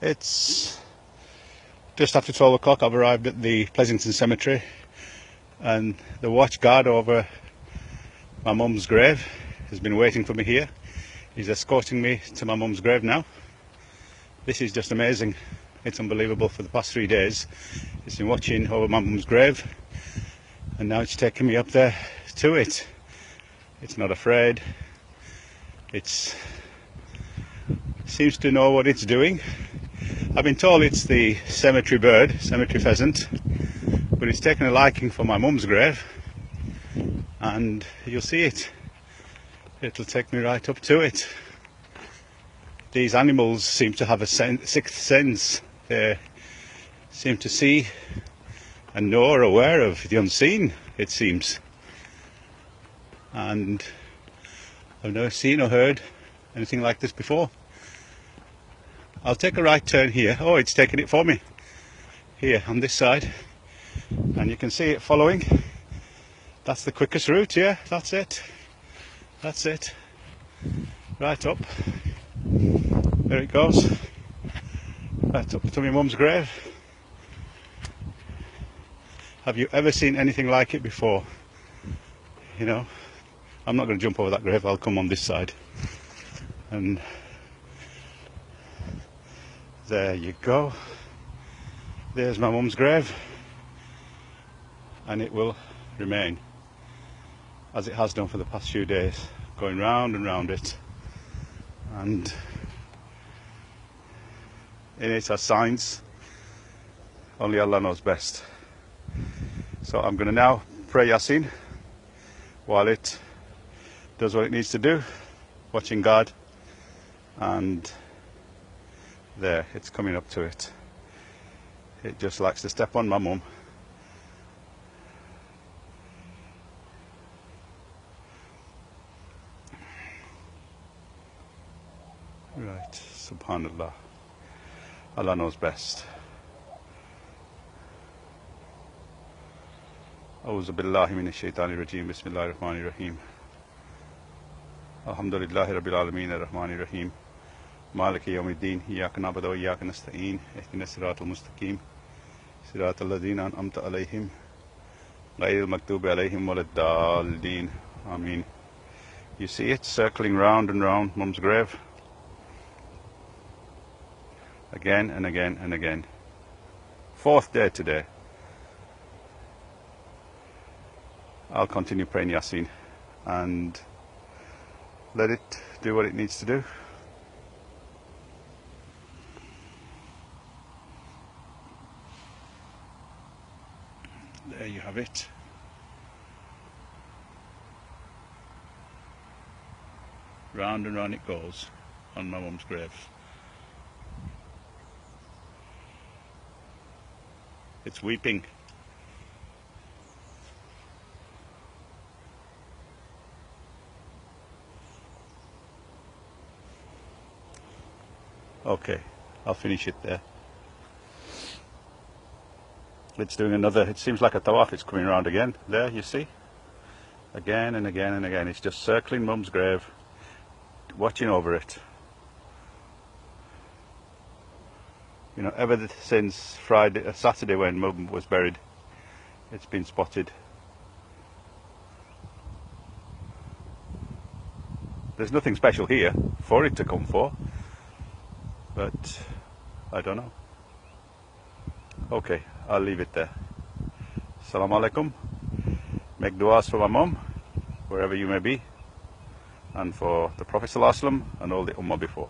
It's just after 12 o'clock. I've arrived at the Pleasington Cemetery, and the watch guard over my mum's grave has been waiting for me here. He's escorting me to my mum's grave now. This is just amazing. It's unbelievable. For the past 3 days he's been watching over my mum's grave, and now it's taking me up there to it. It's not afraid. It seems to know what it's doing. I've been told it's the cemetery bird, cemetery pheasant, but it's taken a liking for my mum's grave, and you'll see it. It'll take me right up to it. These animals seem to have a sixth sense. They seem to see and know or aware of the unseen, it seems. And I've never seen or heard anything like this before. I'll take a right turn here. Oh, it's taking it for me. Here, on this side. And you can see it following. That's the quickest route, yeah, that's it. That's it. Right up. There it goes. Right up to my mum's grave. Have you ever seen anything like it before? You know, I'm not going to jump over that grave, I'll come on this side. And there you go. There's my mum's grave, and it will remain as it has done for the past few days, going round and round it, and in it are signs. Only Allah knows best. So I'm going to now pray Yasin while it does what it needs to do, watching God, and there, it's coming up to it. It just likes to step on my mum. Right, Subhanallah. Allah knows best. A'udhu billahi minash shaitani rajim. Bismillahir rahmanir rahim. Alhamdulillahi rabbil alameen ar-rahmanir rahim. مالك يوم الدين إياك نعبد وإياك نستعين اهدنا الصراط المستقيم صراط الذين أنعمت عليهم غير المغضوب عليهم ولا الضالين آمين. You see it circling round and round mum's grave again and again and again. 4th day today. I'll continue praying Yasin and let it do what it needs to do. There you have it. Round and round it goes on my mum's grave. It's weeping. Okay, I'll finish it there. It's doing another, it seems like a tawaf, it's coming around again. There, you see? Again and again and again. It's just circling mum's grave, watching over it. You know, ever since Saturday when mum was buried, it's been spotted. There's nothing special here for it to come for, but I don't know. Okay, I'll leave it there. Assalamu alaikum. Make du'as for my mum, wherever you may be, and for the Prophet ﷺ and all the ummah before.